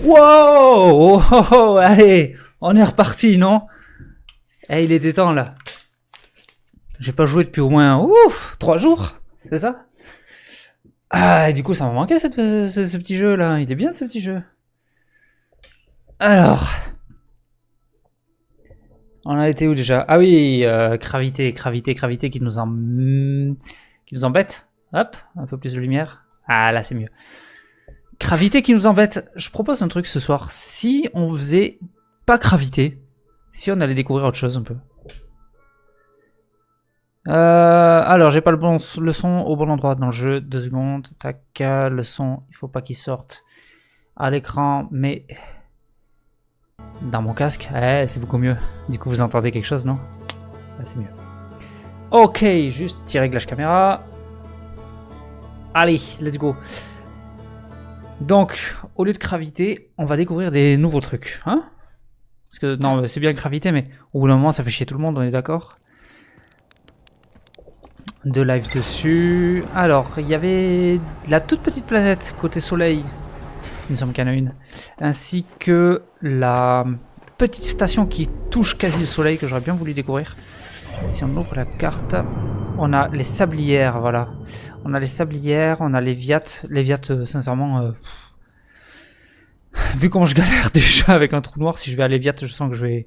Wow! Oh, oh, oh, allez, on est reparti, non? Eh, il était temps, là. J'ai pas joué depuis au moins 3 jours, c'est ça? Ah, et du coup, ça m'a manqué ce petit jeu, là. Il est bien, ce petit jeu. Alors... On a été où déjà? Ah oui, gravité qui nous embête. Hop, un peu plus de lumière. Ah, là, c'est mieux. Gravité qui nous embête. Je propose un truc ce soir. Si on faisait pas gravité, si on allait découvrir autre chose un peu. Alors, j'ai pas le son au bon endroit dans le jeu. 2 secondes. Tac, le son, il faut pas qu'il sorte à l'écran, mais dans mon casque, c'est beaucoup mieux. Du coup, vous entendez quelque chose, non? Là, c'est mieux. Ok, juste petit réglage caméra. Allez, let's go. Donc, au lieu de gravité, on va découvrir des nouveaux trucs, hein? Parce que, non, c'est bien gravité, mais au bout d'un moment, ça fait chier tout le monde, on est d'accord? 2 lives dessus. Alors, il y avait la toute petite planète côté soleil. Il me semble qu'il y en a une. Ainsi que la petite station qui touche quasi le soleil, que j'aurais bien voulu découvrir. Si on ouvre la carte, on a les sablières, voilà. On a les sablières, on a les viates. Les viates, sincèrement... vu comment je galère déjà avec un trou noir, si je vais à l'Eviat, je sens que je vais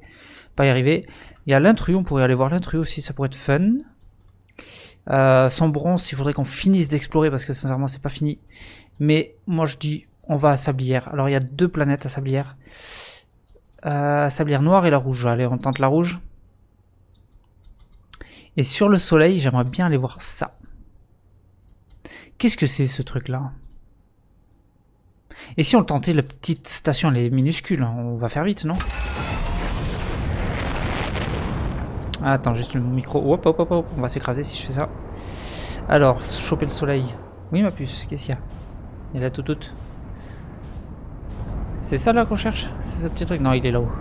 pas y arriver. Il y a l'intrus, on pourrait aller voir l'intrus aussi, ça pourrait être fun. Sans bronze, il faudrait qu'on finisse d'explorer parce que sincèrement c'est pas fini. Mais moi je dis, on va à Sablière. Alors il y a 2 planètes à Sablière. Sablière noire et la rouge. Allez, on tente la rouge. Et sur le soleil, j'aimerais bien aller voir ça. Qu'est-ce que c'est ce truc là? Et si on tentait la petite station, elle est minuscule, hein, on va faire vite, non? Ah, attends, juste le micro. Hop, hop, hop, hop, on va s'écraser si je fais ça. Alors, choper le soleil. Oui, ma puce, qu'est-ce qu'il y a? Il est là tout. C'est ça là qu'on cherche? C'est ce petit truc? Non, il est là-haut.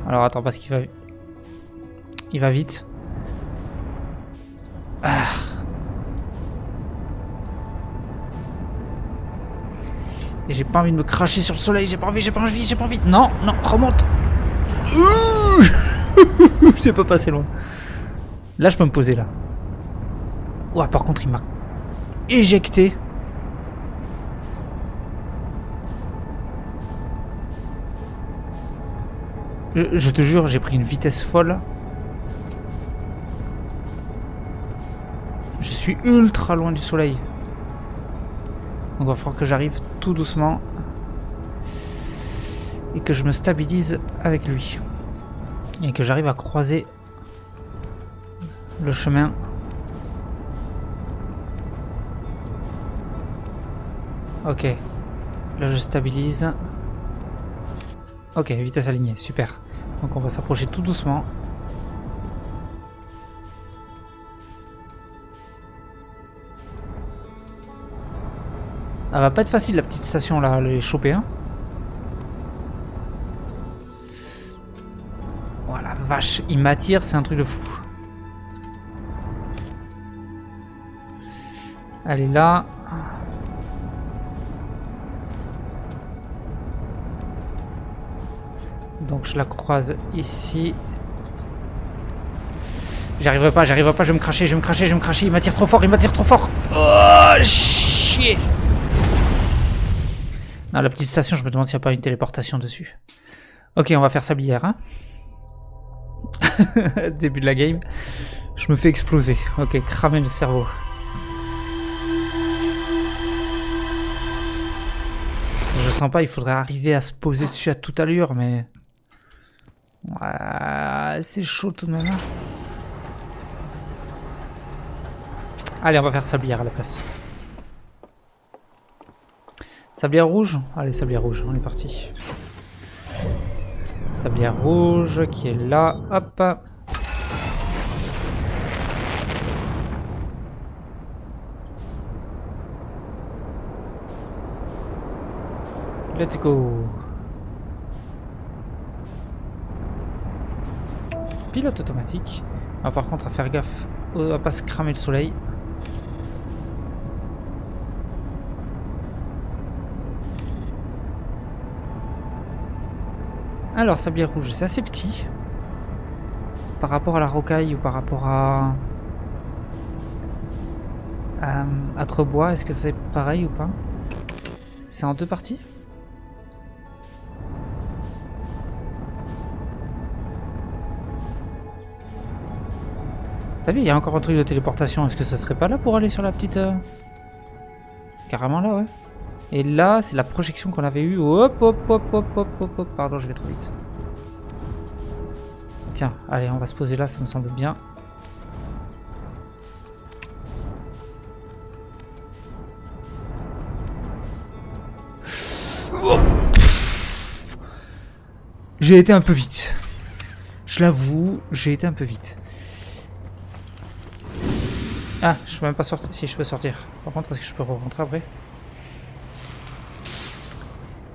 Alors, attends, parce qu'il va... Il va vite. Ah. Et j'ai pas envie de me cracher sur le soleil, j'ai pas envie. Non, remonte. C'est pas passé loin. Là, je peux me poser là. Ouais, par contre, il m'a éjecté. Je te jure, j'ai pris une vitesse folle. Je suis ultra loin du soleil. Donc il va falloir que j'arrive tout doucement. Et que je me stabilise avec lui. Et que j'arrive à croiser le chemin. Ok. Là je stabilise. Ok, vitesse alignée, super. Donc on va s'approcher tout doucement. Elle va pas être facile la petite station là, les choper, hein. Voilà, vache, il m'attire, c'est un truc de fou. Elle est là. Donc je la croise ici. J'arriverai pas, je vais me cracher, il m'attire trop fort. Oh, chier. Non, la petite station, je me demande s'il n'y a pas une téléportation dessus. Ok, on va faire sablière, hein. Début de la game. Je me fais exploser. Ok, cramer le cerveau. Je sens pas, il faudrait arriver à se poser dessus à toute allure, mais... Ouais, c'est chaud tout de même. Allez, on va faire sablière à la place. Sablière rouge? Allez, sablière rouge, on est parti. Sablière rouge qui est là, hop. Let's go. Pilote automatique. Ah, par contre, à faire gaffe à pas se cramer le soleil. Alors, sablier rouge, c'est assez petit. Par rapport à la rocaille ou par rapport à Trebois, est-ce que c'est pareil ou pas? C'est en deux parties? T'as vu, il y a encore un truc de téléportation. Est-ce que ça serait pas là pour aller sur la petite... Carrément là, ouais. Et là, c'est la projection qu'on avait eue. Hop, hop, hop, hop, hop, hop, hop. Pardon, je vais trop vite. Tiens, allez, on va se poser là, ça me semble bien. J'ai été un peu vite. Je l'avoue, j'ai été un peu vite. Ah, je peux même pas sortir. Si, je peux sortir. Par contre, est-ce que je peux rentrer après?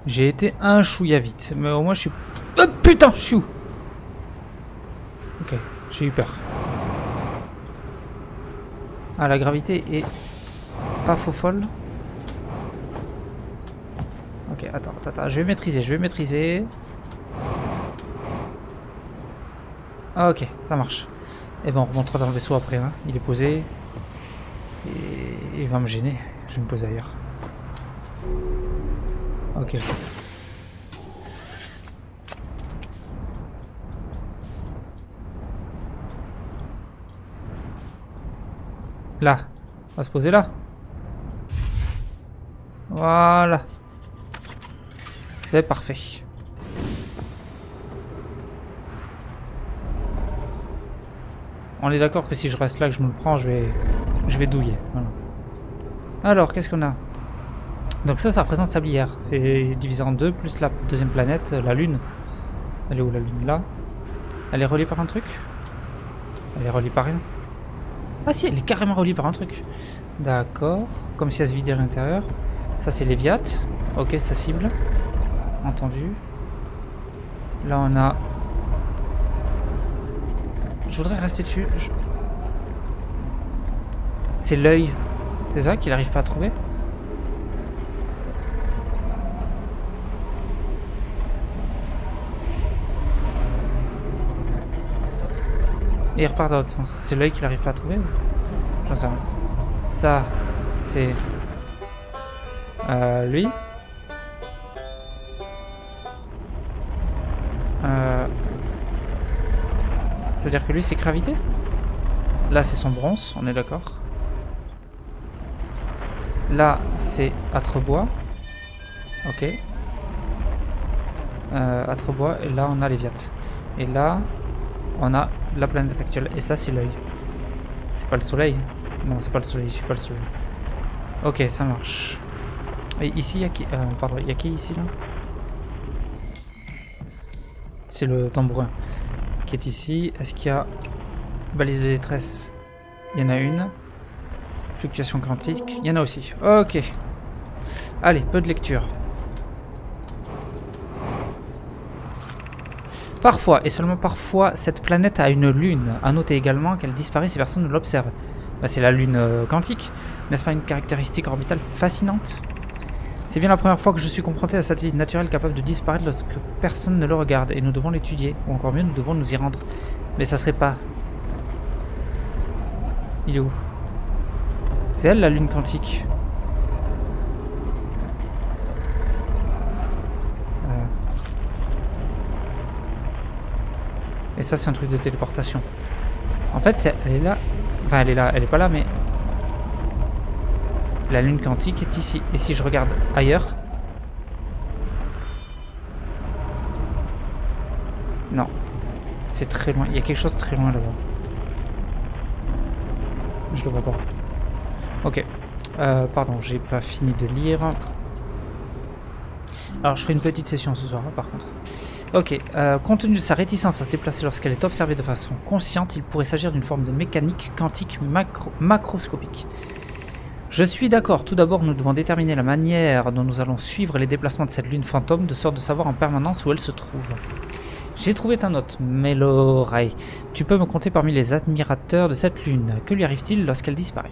J'ai été un chouïa vite. Mais au moins, je suis... Oh putain, je suis où? Ok, j'ai eu peur. Ah, la gravité est pas faux folle. Ok, attends, je vais maîtriser, Ah, ok, ça marche. Et ben on remontera dans le vaisseau après, hein. Il est posé. Et il va me gêner. Je vais me poser ailleurs. Ok. Là. On va se poser là. Voilà. C'est parfait. On est d'accord que si je reste là, que je me le prends, je vais douiller. Voilà. Alors, qu'est-ce qu'on a? Donc ça représente Sablière. C'est divisé en deux, plus la deuxième planète, la Lune. Elle est où la Lune? Là. Elle est reliée par un truc? Elle est reliée par rien. Ah si, elle est carrément reliée par un truc. D'accord. Comme si elle se vidait à l'intérieur. Ça, c'est Léviat. Ok, ça cible. Entendu. Là, on a... Je voudrais rester dessus. C'est l'œil. C'est ça qu'il n'arrive pas à trouver? Et il repart dans l'autre sens. C'est l'œil qu'il n'arrive pas à trouver? J'en sais rien. Ça, c'est... lui. Ça veut dire que lui, c'est gravité? Là, c'est son bronze, on est d'accord. Là, c'est Atrebois. Ok. Atrebois, et là, on a Léviat. Et là, on a la planète actuelle. Et ça, c'est l'œil. C'est pas le soleil? Non, c'est pas le soleil, je suis pas le soleil. Ok, ça marche. Et ici, il y a qui? Pardon, il y a qui ici, là? C'est le tambourin qui est ici. Est-ce qu'il y a balise de détresse? Il y en a une. Fluctuation quantique, il y en a aussi. Ok. Allez, peu de lecture. Parfois, et seulement parfois, cette planète a une lune. À noter également qu'elle disparaît si personne ne l'observe. Bah, c'est la lune quantique. N'est-ce pas une caractéristique orbitale fascinante? C'est bien la première fois que je suis confronté à un satellite naturel capable de disparaître lorsque personne ne le regarde. Et nous devons l'étudier. Ou encore mieux, nous devons nous y rendre. Mais ça serait pas... Il est où? C'est elle, la lune quantique. Et ça, c'est un truc de téléportation. En fait, elle est là. Enfin, elle est là. Elle est pas là, mais... La lune quantique est ici. Et si je regarde ailleurs... Non. C'est très loin. Il y a quelque chose très loin là-bas. Je le vois pas. Ok. Pardon, j'ai pas fini de lire. Alors, je ferai une petite session ce soir, hein, par contre. Ok. Compte tenu de sa réticence à se déplacer lorsqu'elle est observée de façon consciente, il pourrait s'agir d'une forme de mécanique quantique macroscopique. Je suis d'accord. Tout d'abord, nous devons déterminer la manière dont nous allons suivre les déplacements de cette lune fantôme, de sorte de savoir en permanence où elle se trouve. J'ai trouvé ta note, Meloray. Tu peux me compter parmi les admirateurs de cette lune. Que lui arrive-t-il lorsqu'elle disparaît?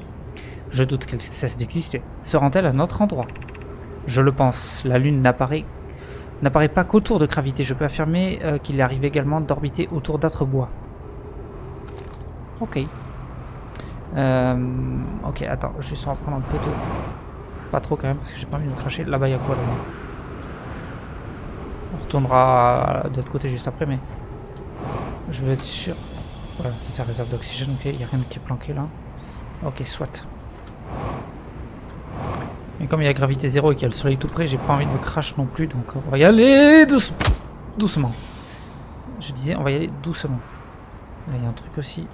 Je doute qu'elle cesse d'exister. Se rend-elle à notre endroit? Je le pense. La lune n'apparaît n'apparaît pas qu'autour de gravité. Je peux affirmer qu'il arrive également d'orbiter autour d'autres bois. Ok. Ok, attends, juste on va prendre un peu de... Pas trop quand même, parce que j'ai pas envie de me cracher. Là-bas, il y a quoi là-bas? On retournera de l'autre côté juste après, mais... Je veux être sûr... Voilà, ça c'est la réserve d'oxygène, ok, il n'y a rien qui est planqué là. Ok, soit. Et comme il y a gravité zéro et qu'il y a le soleil tout près, j'ai pas envie de me crash non plus, donc on va y aller doucement. Je disais, on va y aller doucement. Là, il y a un truc aussi.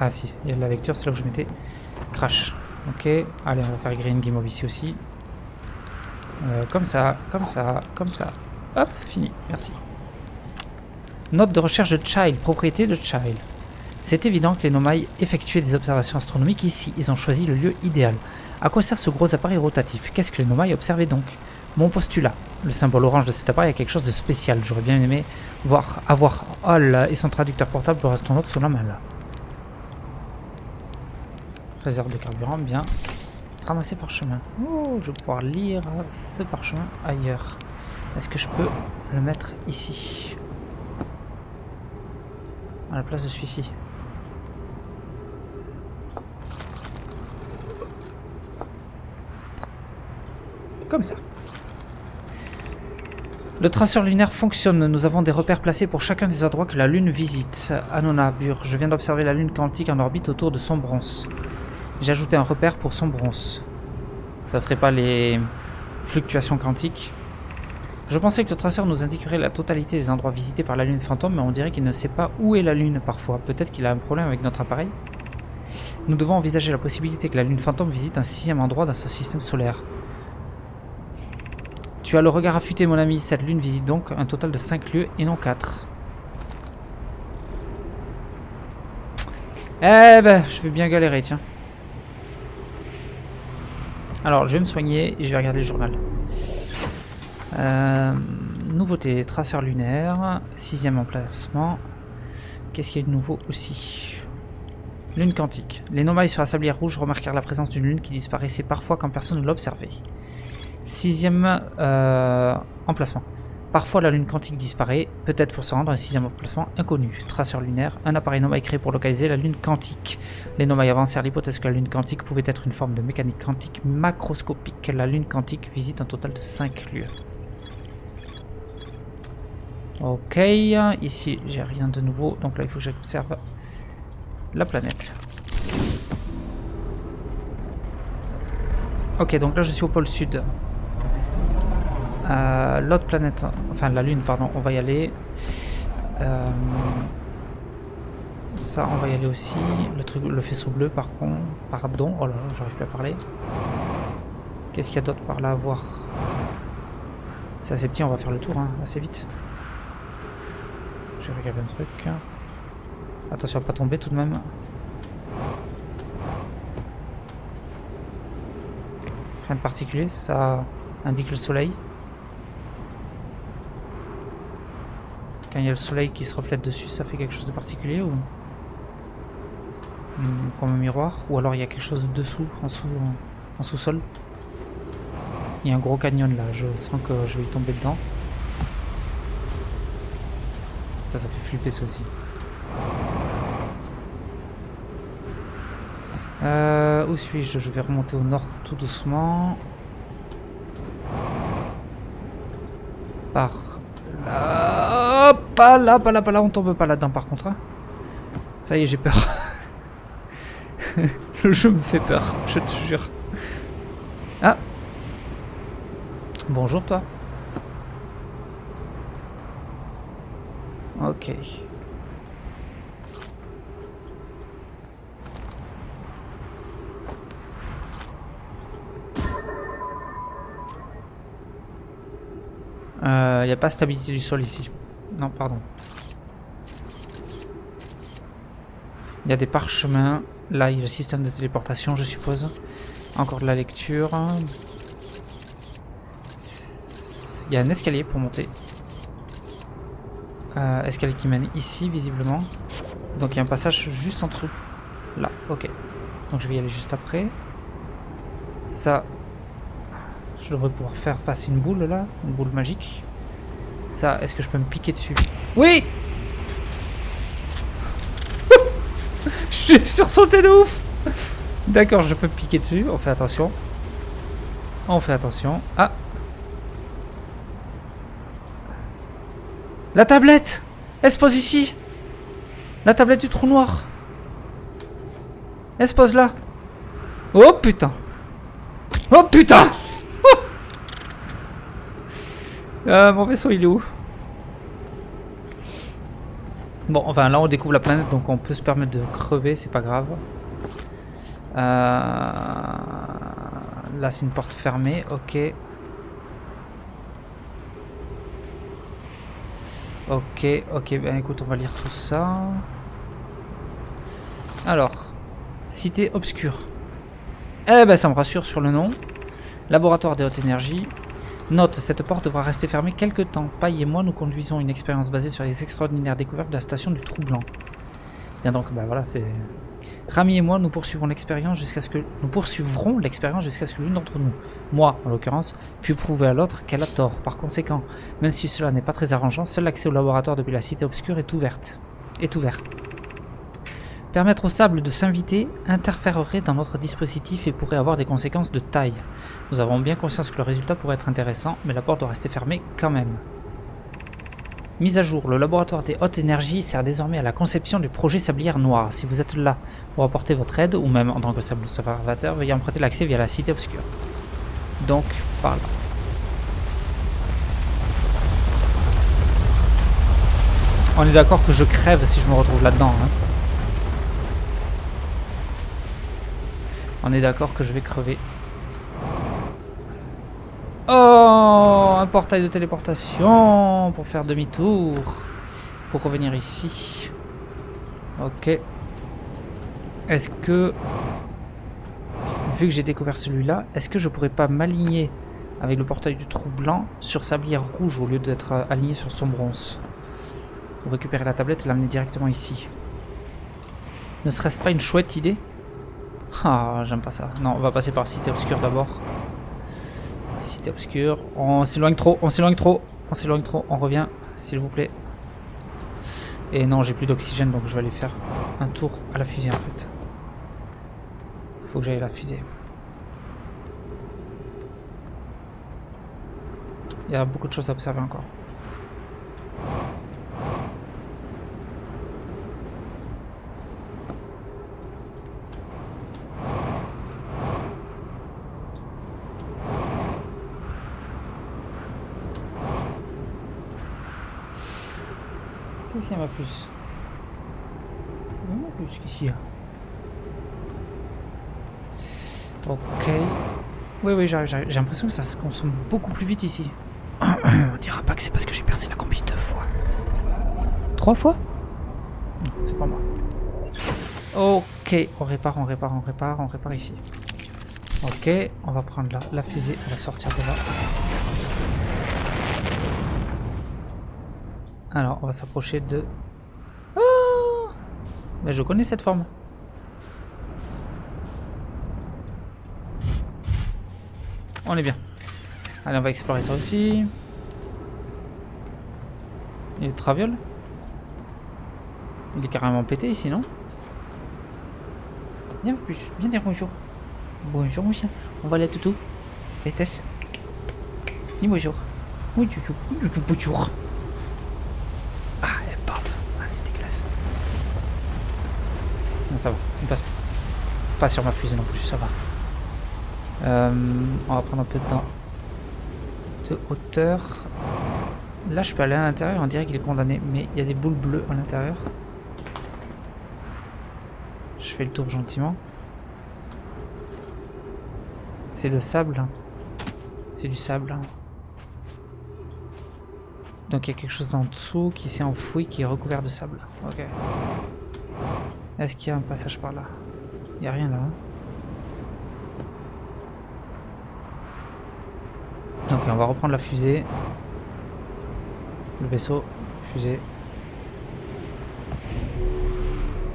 Ah si, il y a de la lecture, c'est là où je mettais crash. Ok, allez, on va faire green game ici aussi. Comme ça, comme ça, comme ça. Hop, fini, merci. Note de recherche de Child, propriété de Child. C'est évident que les Nomai effectuaient des observations astronomiques ici. Ils ont choisi le lieu idéal. À quoi sert ce gros appareil rotatif? Qu'est-ce que les Nomai observaient donc? Mon postulat. Le symbole orange de cet appareil a quelque chose de spécial. J'aurais bien aimé avoir Hall et son traducteur portable pour astronaute sous la main là. Réserve de carburant, bien. Ramasser parchemin. Oh, je vais pouvoir lire ce parchemin ailleurs. Est-ce que je peux le mettre ici? À la place de celui-ci. Comme ça. Le traceur lunaire fonctionne. Nous avons des repères placés pour chacun des endroits que la Lune visite. Anona Bur, je viens d'observer la Lune quantique en orbite autour de Sombronce. J'ai ajouté un repère pour Sombronce. Ça serait pas les fluctuations quantiques? Je pensais que le traceur nous indiquerait la totalité des endroits visités par la Lune fantôme, mais on dirait qu'il ne sait pas où est la Lune parfois. Peut-être qu'il a un problème avec notre appareil? Nous devons envisager la possibilité que la Lune fantôme visite un 6e endroit dans ce système solaire. Tu as le regard affûté, mon ami. Cette Lune visite donc un total de 5 lieux et non 4. Eh ben, je vais bien galérer, tiens. Alors, je vais me soigner et je vais regarder le journal. Nouveauté, traceur lunaire, 6e emplacement. Qu'est-ce qu'il y a de nouveau aussi? Lune quantique. Les Nomai sur la sablière rouge remarquèrent la présence d'une lune qui disparaissait parfois quand personne ne l'observait. 6e emplacement. Parfois la lune quantique disparaît, peut-être pour se rendre à un 6e emplacement inconnu. Traceur lunaire, un appareil Nomai créé pour localiser la lune quantique. Les Nomai avancèrent l'hypothèse que la lune quantique pouvait être une forme de mécanique quantique macroscopique. La lune quantique visite un total de 5 lieux. Ok, ici j'ai rien de nouveau, donc là il faut que j'observe la planète. Ok, donc là je suis au pôle sud. L'autre planète, enfin la lune, pardon, on va y aller. Ça, on va y aller aussi. Le truc, le faisceau bleu, par contre, pardon, oh là là, j'arrive plus à parler. Qu'est-ce qu'il y a d'autre par là à voir? C'est assez petit, on va faire le tour, hein, assez vite. Je vais regarder un truc. Attention à pas tomber tout de même. Rien de particulier, ça indique le soleil. Quand il y a le soleil qui se reflète dessus, ça fait quelque chose de particulier ou comme un miroir? Ou alors il y a quelque chose dessous, en sous-sol? Il y a un gros canyon là, je sens que je vais y tomber dedans. Ça fait flipper ça aussi. Où suis-je? Je vais remonter au nord tout doucement. Par là. Pas là, pas là, pas là. On tombe pas là-dedans par contre. Hein. Ça y est, j'ai peur. Le jeu me fait peur, je te jure. Ah. Bonjour toi. Ok. Il n'y a pas stabilité du sol ici. Non, pardon. Il y a des parchemins. Là, il y a le système de téléportation, je suppose. Encore de la lecture. Il y a un escalier pour monter. Escalier qui mène ici, visiblement. Donc il y a un passage juste en dessous. Là, ok. Donc je vais y aller juste après. Ça, je devrais pouvoir faire passer une boule là, une boule magique. Ça, est-ce que je peux me piquer dessus? Oui. J'ai sursauté de ouf. D'accord, je peux me piquer dessus. On fait attention. On fait attention. Ah. La tablette. Elle se pose ici. La tablette du trou noir. Elle se pose là. Oh putain. Oh putain. Oh. Mon vaisseau il est où? Bon, enfin là on découvre la planète donc on peut se permettre de crever, c'est pas grave. Là c'est une porte fermée, ok. Ok, ben écoute, on va lire tout ça. Alors, cité obscure. Eh ben ça me rassure sur le nom. Laboratoire des hautes énergies. Note, cette porte devra rester fermée quelques temps. Paille et moi, nous conduisons une expérience basée sur les extraordinaires découvertes de la station du Trou Blanc. Bien donc, bah voilà, c'est... Rami et moi, nous poursuivrons l'expérience jusqu'à ce que l'une d'entre nous, moi en l'occurrence, puis prouver à l'autre qu'elle a tort. Par conséquent, même si cela n'est pas très arrangeant, seul l'accès au laboratoire depuis la cité obscure est ouvert. Permettre au sable de s'inviter interférerait dans notre dispositif et pourrait avoir des conséquences de taille. Nous avons bien conscience que le résultat pourrait être intéressant, mais la porte doit rester fermée quand même. Mise à jour, le laboratoire des hautes énergies sert désormais à la conception du projet Sablière Noire. Si vous êtes là pour apporter votre aide, ou même en tant que simple observateur, veuillez emprunter l'accès via la cité obscure. Donc, par là. On est d'accord que je crève si je me retrouve là-dedans. Hein. On est d'accord que je vais crever. Oh, un portail de téléportation pour faire demi-tour. Pour revenir ici. Ok. Est-ce que... Vu que j'ai découvert celui-là, est-ce que je pourrais pas m'aligner avec le portail du Trou Blanc sur Sablière Rouge au lieu d'être aligné sur son bronze? Pour récupérer la tablette et l'amener directement ici. Ne serait-ce pas une chouette idée? Ah, j'aime pas ça. Non, on va passer par Cité Obscure d'abord. Cité Obscure. On s'éloigne trop, on s'éloigne trop. On s'éloigne trop, on revient, s'il vous plaît. Et non, j'ai plus d'oxygène, donc je vais aller faire un tour à la fusée en fait. Faut que j'aille à la fusée. Il y a beaucoup de choses à observer encore. Qu'est-ce qu'il y a ma puce? Il y a ma puce qu'ici. Ok. Oui, j'arrive. J'ai l'impression que ça se consomme beaucoup plus vite ici. On dira pas que c'est parce que j'ai percé la combi 2 fois. 3 fois? Non, c'est pas moi. Ok, on répare ici. Ok, on va prendre la fusée, on va sortir de là. Alors, on va s'approcher de... Oh, mais je connais cette forme. On est bien. Allez, on va explorer ça aussi. Il est traviole. Il est carrément pété ici, non? Viens, plus. Viens dire bonjour. Bonjour, monsieur. On va aller à toutou. Et Tess. Dis bonjour. Oui, bonjour. Ah, elle paf. Ah, c'est dégueulasse. Non, ça va. On passe pas sur ma fusée non plus, ça va. On va prendre un peu de hauteur. Là, je peux aller à l'intérieur. On dirait qu'il est condamné, mais il y a des boules bleues à l'intérieur. Je fais le tour gentiment. C'est le sable. C'est du sable. Donc il y a quelque chose en dessous qui s'est enfoui, qui est recouvert de sable. Ok. Est-ce qu'il y a un passage par là? Il n'y a rien là. Hein. Donc on va reprendre la fusée. Le vaisseau, fusée.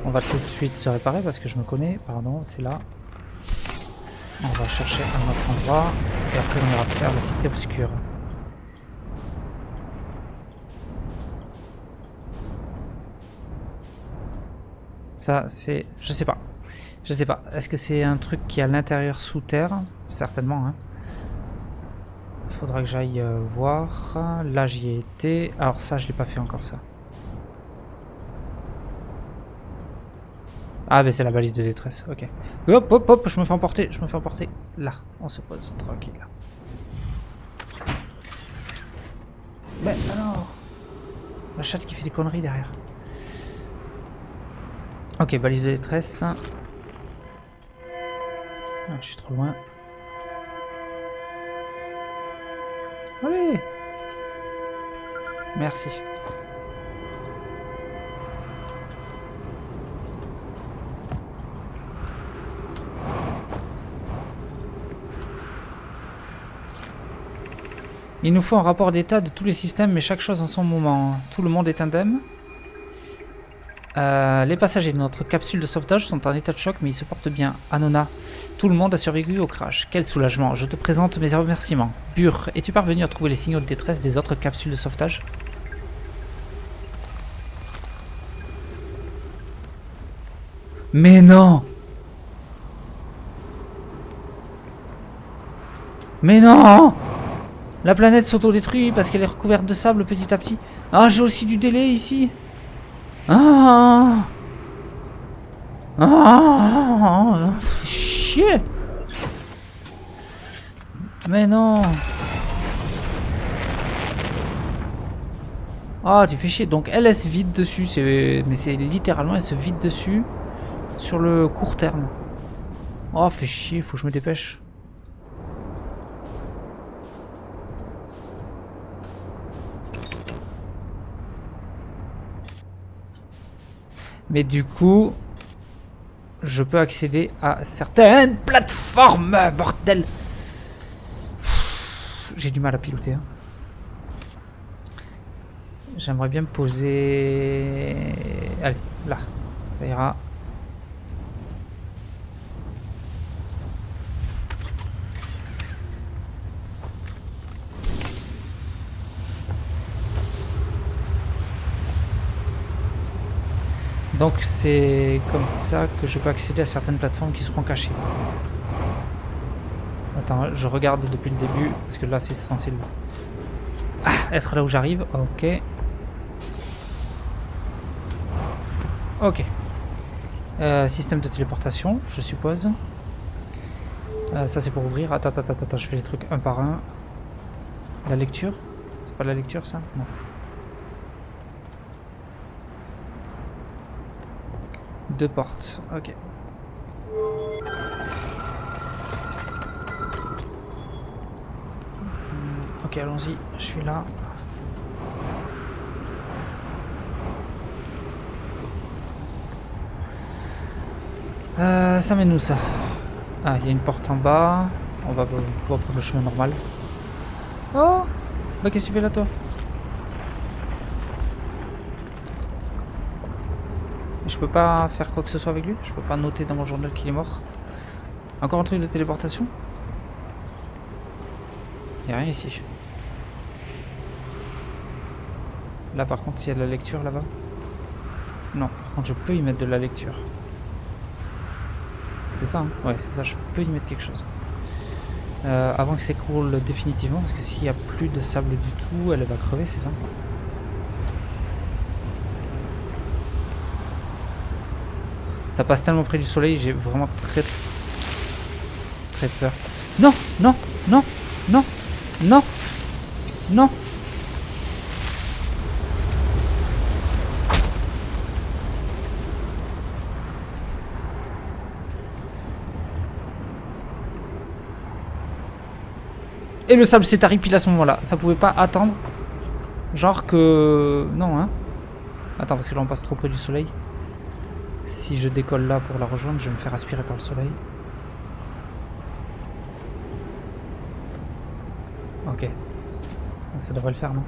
On va tout de suite se réparer parce que je me connais. Pardon, c'est là. On va chercher un autre endroit. Et après on ira faire la cité obscure. Ça c'est... Je sais pas. Je sais pas. Est-ce que c'est un truc qui est à l'intérieur sous terre? Certainement, hein. Faudra que j'aille voir. Là j'y ai été. Alors ça je l'ai pas fait encore ça. Ah, mais c'est la balise de détresse, ok. Hop, hop, hop, je me fais emporter, je me fais emporter. Là, on se pose, tranquille. Mais alors, la chatte qui fait des conneries derrière. Ok, balise de détresse. Ah, je suis trop loin. Allez. Merci. Il nous faut un rapport d'état de tous les systèmes, mais chaque chose en son moment. Tout le monde est indemne. Les passagers de notre capsule de sauvetage sont en état de choc, mais ils se portent bien. Anona, tout le monde a survécu au crash. Quel soulagement. Je te présente mes remerciements. Bur, es-tu parvenu à trouver les signaux de détresse des autres capsules de sauvetage? Mais non! Mais non! La planète s'autodétruit parce qu'elle est recouverte de sable petit à petit. Ah, j'ai aussi du délai ici. Ah! Ah! Chier! Mais non! Ah, tu fais chier. Donc elle se vide dessus. Mais c'est littéralement, elle se vide dessus sur le court terme. Oh, fait chier. Faut que je me dépêche. Mais du coup, je peux accéder à certaines plateformes, bordel. J'ai du mal à piloter. Hein. J'aimerais bien me poser... Allez, là, ça ira. Donc c'est comme ça que je peux accéder à certaines plateformes qui seront cachées. Attends, je regarde depuis le début, parce que là c'est censé être là où j'arrive. Ok. Ok. Système de téléportation, je suppose. Ça c'est pour ouvrir. Attends, je fais les trucs un par un. La lecture? C'est pas la lecture ça? Non. Deux portes, ok. Ok, allons-y, je suis là. Ça mène où ça? Ah, il y a une porte en bas. On va pouvoir prendre le chemin normal. Oh! Bah qu'est-ce que tu fais là toi? Je peux pas faire quoi que ce soit avec lui? Je peux pas noter dans mon journal qu'il est mort? Encore un truc de téléportation? Y'a rien ici. Là par contre il y a de la lecture là-bas. Non, par contre je peux y mettre de la lecture. C'est ça hein? Ouais c'est ça, je peux y mettre quelque chose. Avant que s'écroule définitivement, parce que s'il n'y a plus de sable du tout, elle va crever, c'est ça? Ça passe tellement près du soleil, j'ai vraiment très peur. Non, non, non, non, non, non. Et le sable s'est tari pile à ce moment-là. Ça pouvait pas attendre. Genre que... Non, hein. Attends, parce que là on passe trop près du soleil. Si je décolle là pour la rejoindre, je vais me faire aspirer par le soleil. Ok. Ça devrait le faire, non?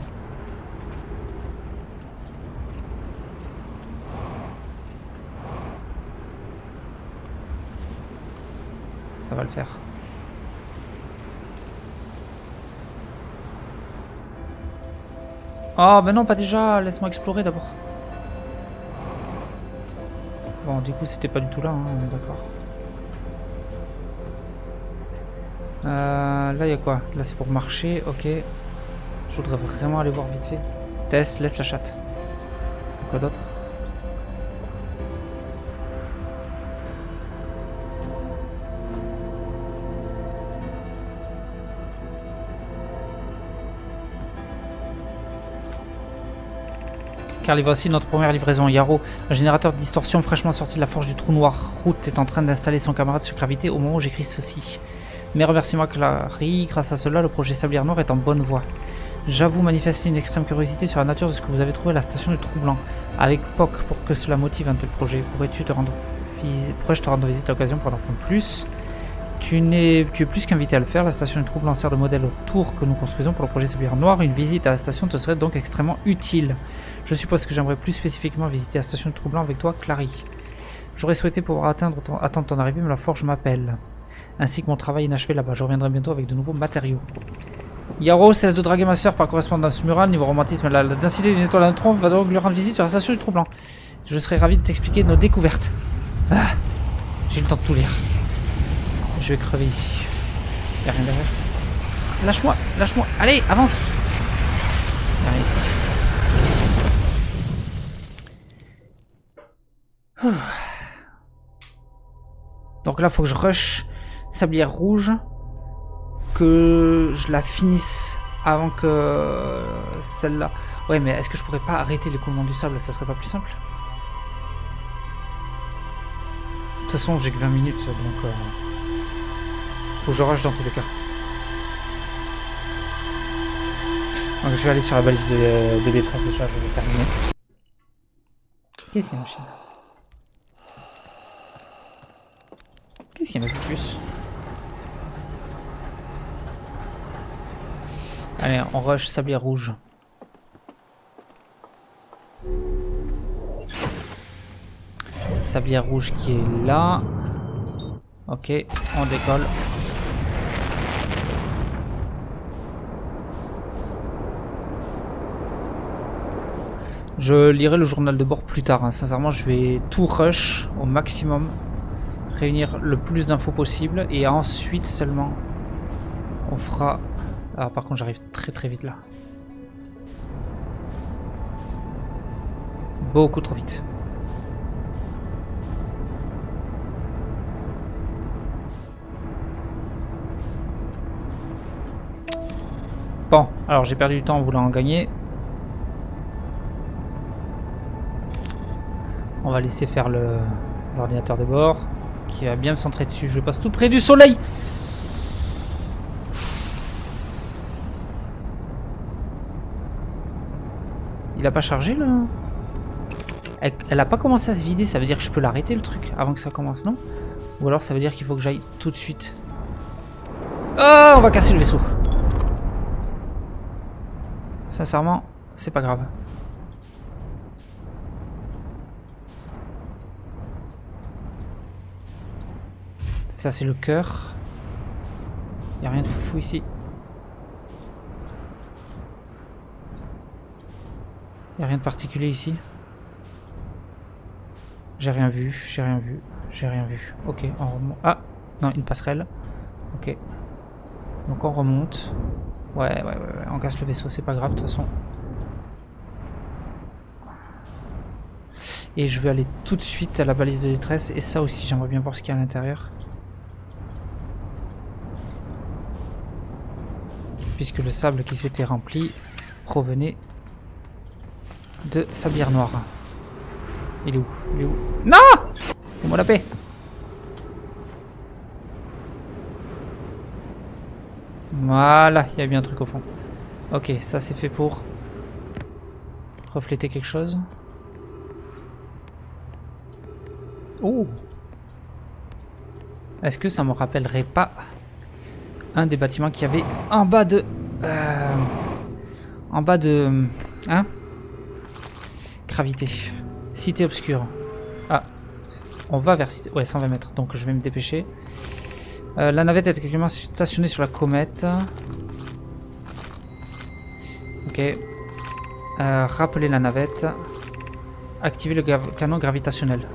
ça va le faire. Oh, ben non, pas déjà. Laisse-moi explorer d'abord. Bon, du coup, c'était pas du tout là, hein, on est d'accord. Là, il y a quoi? Là, c'est pour marcher, ok. Je voudrais vraiment aller voir vite fait. Test, laisse la chatte. Quoi d'autre? Car voici notre première livraison. Yarrow, un générateur de distorsion fraîchement sorti de la forge du trou noir. Root est en train d'installer son camarade sur gravité au moment où j'écris ceci. Mais remercie-moi, Clary, grâce à cela, le projet Sablière Noire est en bonne voie. J'avoue manifester une extrême curiosité sur la nature de ce que vous avez trouvé à la station du Trou Blanc. Avec POC, pour que cela motive un tel projet, pourrais-je te rendre visite à l'occasion pour en apprendre plus? Tu es plus qu'invité à le faire. La station du Trou Blanc sert de modèle au tour que nous construisons pour le projet Sablière Noire. Une visite à la station te serait donc extrêmement utile. Je suppose que j'aimerais plus spécifiquement visiter la station du Trou Blanc avec toi, Clary. J'aurais souhaité pouvoir attendre ton arrivée, mais la forge m'appelle. Ainsi que mon travail inachevé là-bas. Je reviendrai bientôt avec de nouveaux matériaux. Yarrow cesse de draguer ma soeur par correspondance murale. Niveau romantisme, la densité d'une étoile à neutrons va donc lui rendre visite sur la station du Trou Blanc. Je serais ravi de t'expliquer nos découvertes. Ah, j'ai eu le temps de tout lire. Je vais crever ici. Y'a rien derrière. Lâche-moi, lâche-moi. Allez, avance. Y'a rien ici. Donc là, faut que je rush Sablière Rouge. Que je la finisse avant que celle-là. Ouais, mais est-ce que je pourrais pas arrêter l'écoulement du sable? Ça serait pas plus simple? De toute façon, j'ai que 20 minutes, donc... faut que je rush dans tous les cas. Donc je vais aller sur la balise de détresse déjà, je vais terminer. Qu'est-ce qu'il y a, machine? Qu'est-ce qu'il y a un peu plus? Allez, on rush Sablière Rouge. Sablière Rouge qui est là. Ok, on décolle. Je lirai le journal de bord plus tard, hein. Sincèrement, je vais tout rush au maximum. Réunir le plus d'infos possible. Et ensuite seulement, on fera... Ah, par contre, j'arrive très très vite là. Beaucoup trop vite. Bon, alors j'ai perdu du temps en voulant en gagner. On va laisser faire l'ordinateur de bord qui va bien me centrer dessus. Je passe tout près du soleil. Il a pas chargé là? Elle a pas commencé à se vider, ça veut dire que je peux l'arrêter le truc avant que ça commence, non? Ou alors ça veut dire qu'il faut que j'aille tout de suite. Oh, on va casser le vaisseau. Sincèrement, c'est pas grave. Ça c'est le cœur. Y a rien de foufou ici. Y a rien de particulier ici. J'ai rien vu, j'ai rien vu, j'ai rien vu. Ok, on remonte. Ah, non, une passerelle. Ok. Donc on remonte. Ouais, on casse le vaisseau, c'est pas grave de toute façon. Et je vais aller tout de suite à la balise de détresse. Et ça aussi, j'aimerais bien voir ce qu'il y a à l'intérieur. Puisque le sable qui s'était rempli provenait de Sablière Noire. Il est où? Il est où? Non! Fais-moi la paix! Voilà, il y a bien un truc au fond. Ok, ça c'est fait pour refléter quelque chose. Oh! Est-ce que ça me rappellerait pas un des bâtiments qu'il y avait en bas de... en bas de... Hein? Gravité. Cité obscure. Ah. On va vers Cité... Ouais, 120 mètres. Donc je vais me dépêcher. La navette est actuellement stationnée sur la comète. Ok. Rappelez la navette. Activez le canon gravitationnel.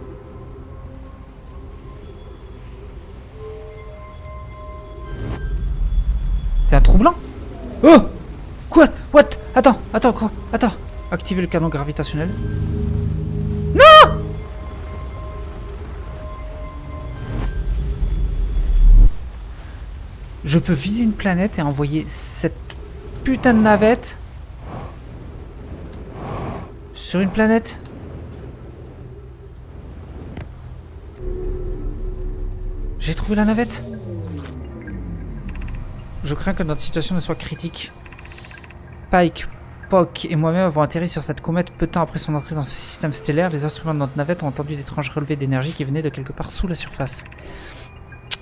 C'est un trou blanc? Oh! Quoi? What? Attends, quoi? Attends. Activez le canon gravitationnel. Non! Je peux viser une planète et envoyer cette putain de navette sur une planète. J'ai trouvé la navette. Je crains que notre situation ne soit critique. Pike, Pock et moi-même avons atterri sur cette comète peu de temps après son entrée dans ce système stellaire. Les instruments de notre navette ont entendu d'étranges relevés d'énergie qui venaient de quelque part sous la surface.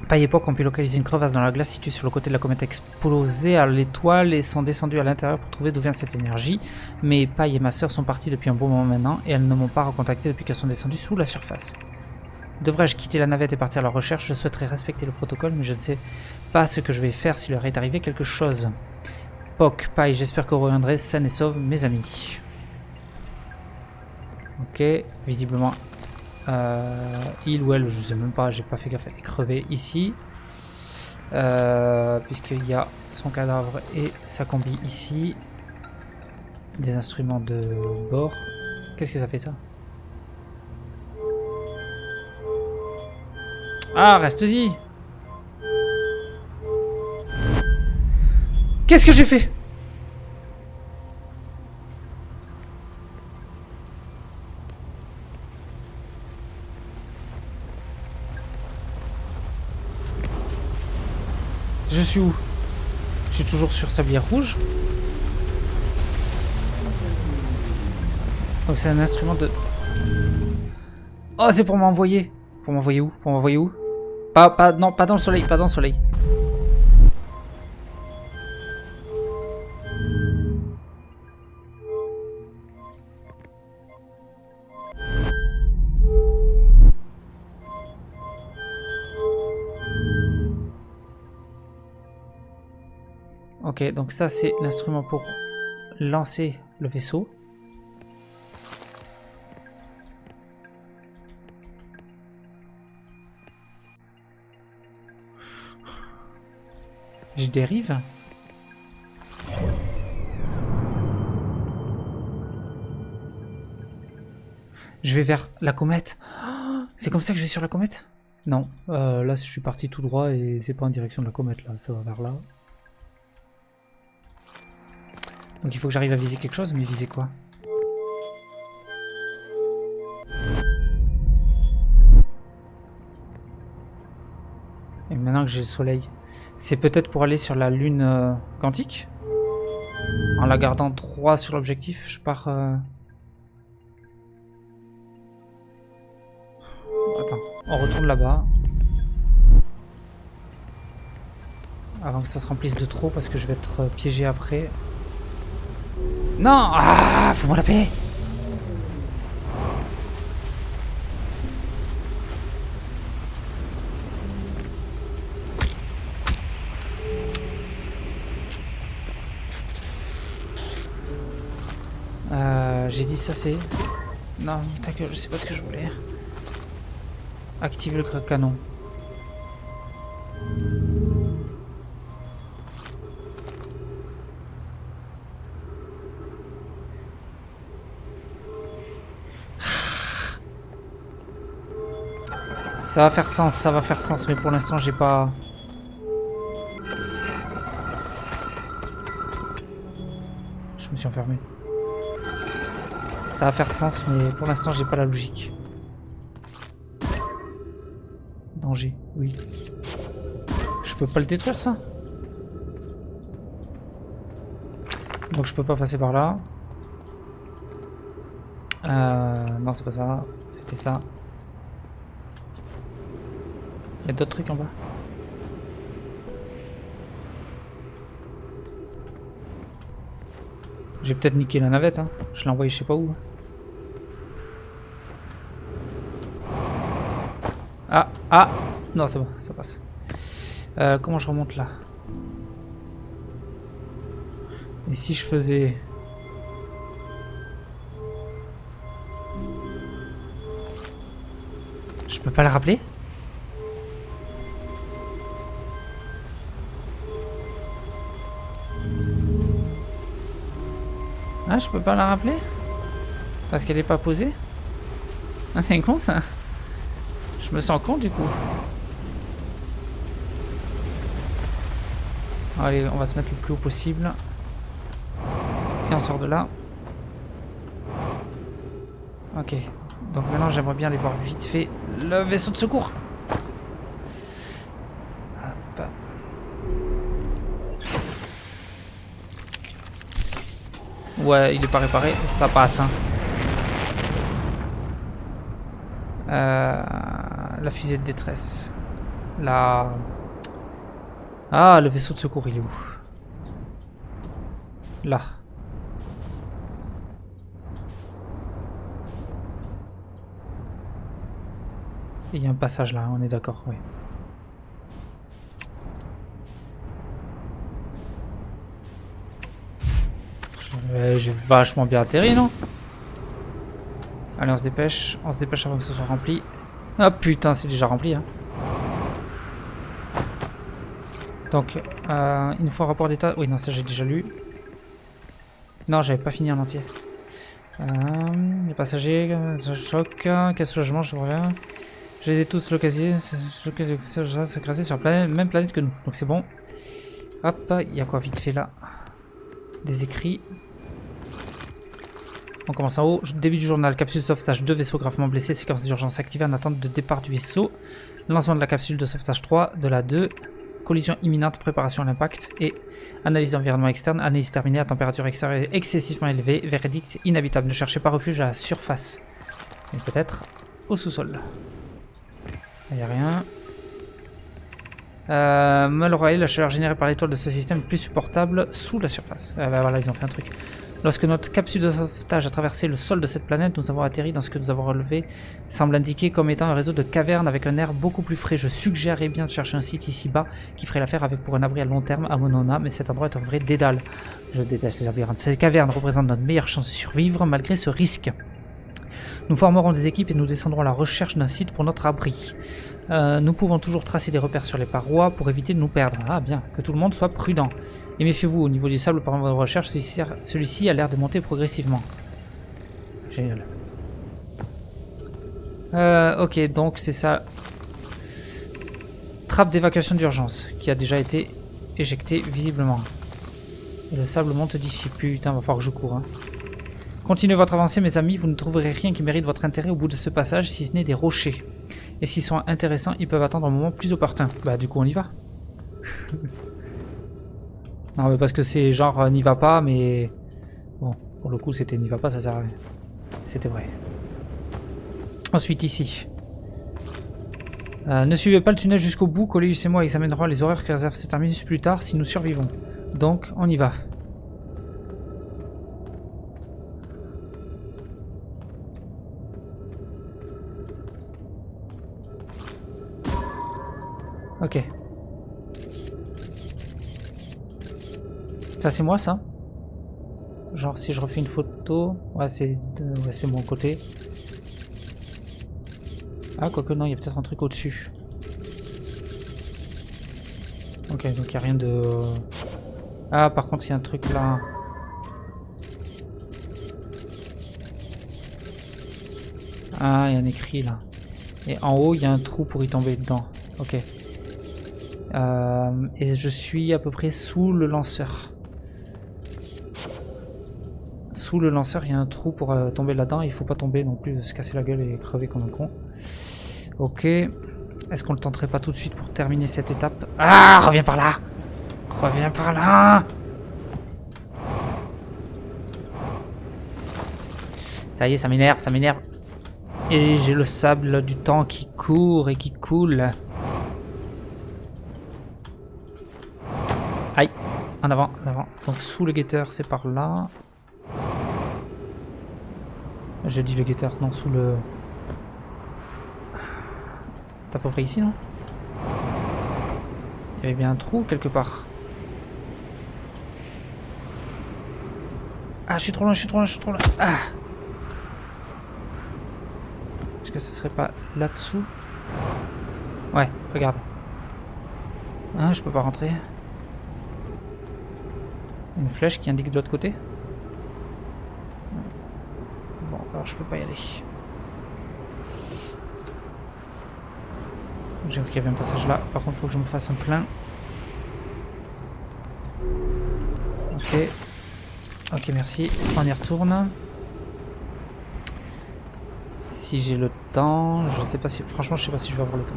Pike et Pock ont pu localiser une crevasse dans la glace située sur le côté de la comète explosée à l'étoile et sont descendus à l'intérieur pour trouver d'où vient cette énergie. Mais Pike et ma sœur sont partis depuis un bon moment maintenant et elles ne m'ont pas recontacté depuis qu'elles sont descendues sous la surface. Devrais-je quitter la navette et partir à la recherche? Je souhaiterais respecter le protocole, mais je ne sais pas ce que je vais faire s'il leur est arrivé quelque chose. Pock, Pike, j'espère que vous reviendrez sains et saufs, mes amis. Ok, visiblement... il ou elle, je sais même pas, j'ai pas fait gaffe, elle est crevée ici. Puisqu'il y a son cadavre et sa combi ici. Des instruments de bord. Qu'est-ce que ça fait ça? Ah, reste-y! Qu'est-ce que j'ai fait? Je suis où? Je suis toujours sur Sablière Rouge. Donc c'est un instrument de... Oh, c'est pour m'envoyer. Pour m'envoyer où? Pour m'envoyer où? Non, pas dans le soleil, pas dans le soleil. Ok, donc ça c'est l'instrument pour lancer le vaisseau. Je dérive. Je vais vers la comète. Oh, c'est comme ça que je vais sur la comète? Non, là je suis parti tout droit et c'est pas en direction de la comète là, ça va vers là. Donc il faut que j'arrive à viser quelque chose, mais viser quoi? Et maintenant que j'ai le soleil, c'est peut-être pour aller sur la lune quantique? En la gardant droit sur l'objectif, je pars... Attends, on retourne là-bas. Avant que ça se remplisse de trop, parce que je vais être piégé après. Non! Ah! Faut-moi la paix! J'ai dit ça c'est... Non, ta gueule, je sais pas ce que je voulais. Activer le canon. Ça va faire sens, mais pour l'instant j'ai pas... Je me suis enfermé. Ça va faire sens, mais pour l'instant j'ai pas la logique. Danger, oui. Je peux pas le détruire ça? Donc je peux pas passer par là. Non c'est pas ça, c'était ça. Il y a d'autres trucs en bas. J'ai peut-être niqué la navette, hein. Je l'ai envoyé je sais pas où. Ah, non c'est bon, ça passe. Comment je remonte là? Et si je faisais... Je peux pas le rappeler? Ah, je peux pas la rappeler? Parce qu'elle est pas posée? Ah, c'est con ça. Je me sens con du coup. Allez, on va se mettre le plus haut possible. Et on sort de là. Ok. Donc maintenant j'aimerais bien aller voir vite fait le vaisseau de secours. Hop. Ouais, il est pas réparé, ça passe. Hein. La fusée de détresse. La... Ah, le vaisseau de secours, il est où? Là. Il y a un passage là, on est d'accord, oui. J'ai vachement bien atterri, non? Allez, on se dépêche avant que ce soit rempli. Ah putain, c'est déjà rempli, hein. Donc, il nous faut un rapport d'état. Oui, non, ça j'ai déjà lu. Non, j'avais pas fini en entier. Les passagers, choc, quel soulagement, je reviens. Je les ai tous localisés, s'écraser sur la même planète que nous. Donc c'est bon. Hop, il y a quoi vite fait là? Des écrits. On commence en haut. Début du journal. Capsule de sauvetage 2, vaisseau gravement blessé. Séquence d'urgence activée en attente de départ du vaisseau. Lancement de la capsule de sauvetage 3, de la 2. Collision imminente, préparation à l'impact. Et analyse d'environnement externe. Analyse terminée à température extérieure excessivement élevée. Verdict inhabitable. Ne cherchez pas refuge à la surface. Mais peut-être au sous-sol. Il n'y a rien. Malroy, la chaleur générée par l'étoile de ce système est plus supportable sous la surface. Bah voilà, ils ont fait un truc. Lorsque notre capsule de sauvetage a traversé le sol de cette planète, nous avons atterri dans ce que nous avons relevé semble indiquer comme étant un réseau de cavernes avec un air beaucoup plus frais. Je suggérerais bien de chercher un site ici-bas qui ferait l'affaire avec pour un abri à long terme à Monona, mais cet endroit est un vrai dédale. Je déteste les labyrinthes. Ces cavernes représentent notre meilleure chance de survivre malgré ce risque. Nous formerons des équipes et nous descendrons à la recherche d'un site pour notre abri. Nous pouvons toujours tracer des repères sur les parois pour éviter de nous perdre. Ah bien, que tout le monde soit prudent. Et méfiez-vous, au niveau du sable pendant votre recherche, celui-ci a l'air de monter progressivement. Génial. Ok, donc c'est ça. Trappe d'évacuation d'urgence, qui a déjà été éjectée visiblement. Et le sable monte d'ici. Putain, va falloir que je cours. Hein. Continuez votre avancée, mes amis, vous ne trouverez rien qui mérite votre intérêt au bout de ce passage, si ce n'est des rochers. Et s'ils sont intéressants, ils peuvent attendre un moment plus opportun. Bah du coup on y va. Non mais parce que c'est genre n'y va pas, mais... Bon, pour le coup c'était n'y va pas, ça sert à rien. C'était vrai. Ensuite ici. Ne suivez pas le tunnel jusqu'au bout, Coléus et moi examinerons les horreurs que réserve ce terminus plus tard si nous survivons. Donc on y va. Ok. Ça c'est moi ça? Genre si je refais une photo... Ouais c'est mon côté. Ah quoique non, il y a peut-être un truc au-dessus. Ok, donc il n'y a rien de... Ah par contre il y a un truc là. Ah il y a un écrit là. Et en haut il y a un trou pour y tomber dedans. Ok. Et je suis à peu près sous le lanceur. Sous le lanceur, il y a un trou pour tomber là-dedans. Il faut pas tomber non plus, se casser la gueule et crever comme un con. Ok. Est-ce qu'on le tenterait pas tout de suite pour terminer cette étape? Ah, reviens par là! Reviens par là! Ça y est, ça m'énerve, ça m'énerve. Et j'ai le sable du temps qui court et qui coule. Aïe, en avant, en avant. Donc sous le guetteur, c'est par là. Je dis le guetteur, non, sous le... C'est à peu près ici, non? Il y avait bien un trou quelque part. Ah, je suis trop loin, je suis trop loin, je suis trop loin. Ah! Est-ce que ce serait pas là-dessous? Ouais, regarde. Ah, je peux pas rentrer. Une flèche qui indique de l'autre côté. Bon, alors je peux pas y aller. J'ai vu qu'il y avait un passage là. Par contre, il faut que je me fasse un plein. Ok. Ok, merci. On y retourne. Si j'ai le temps, je sais pas si... Franchement, je sais pas si je vais avoir le temps.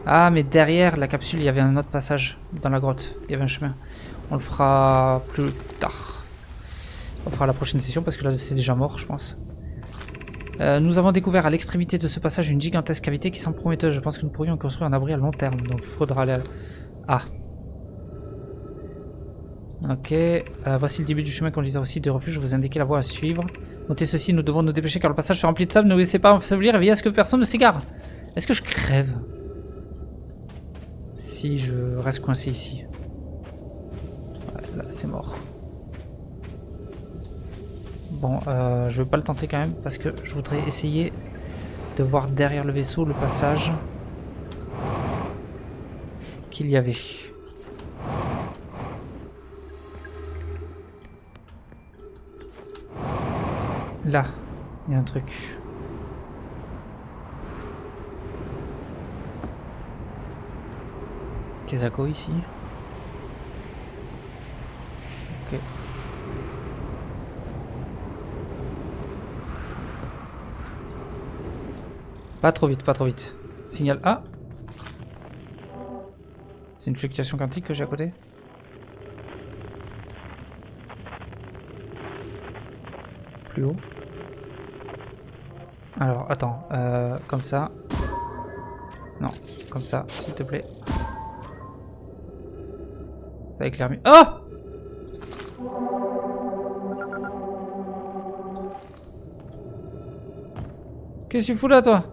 Ah, mais derrière la capsule, il y avait un autre passage dans la grotte. Il y avait un chemin. On le fera plus tard. On fera la prochaine session parce que là, c'est déjà mort, je pense. Nous avons découvert à l'extrémité de ce passage une gigantesque cavité qui semble prometteuse. Je pense que nous pourrions construire un abri à long terme. Donc, il faudra aller à... Ah. Ok. Voici le début du chemin conduisant au site de refuge. Je vous indiquer la voie à suivre. Notez ceci, nous devons nous dépêcher car le passage se remplit de sable. Ne laissez pas ensevelir et veillez à ce que personne ne s'égare. Est-ce que je crève si je reste coincé ici? Ouais, là, c'est mort. Bon, je vais pas le tenter quand même parce que je voudrais essayer de voir derrière le vaisseau le passage qu'il y avait. Là, il y a un truc. Kezako ici. Ok. Pas trop vite, pas trop vite. Signal A. C'est une fluctuation quantique que j'ai à côté. Plus haut. Alors, attends. Comme ça. Non, comme ça, s'il te plaît. Ça éclaire mieux. Oh! Qu'est-ce que tu fous là, toi?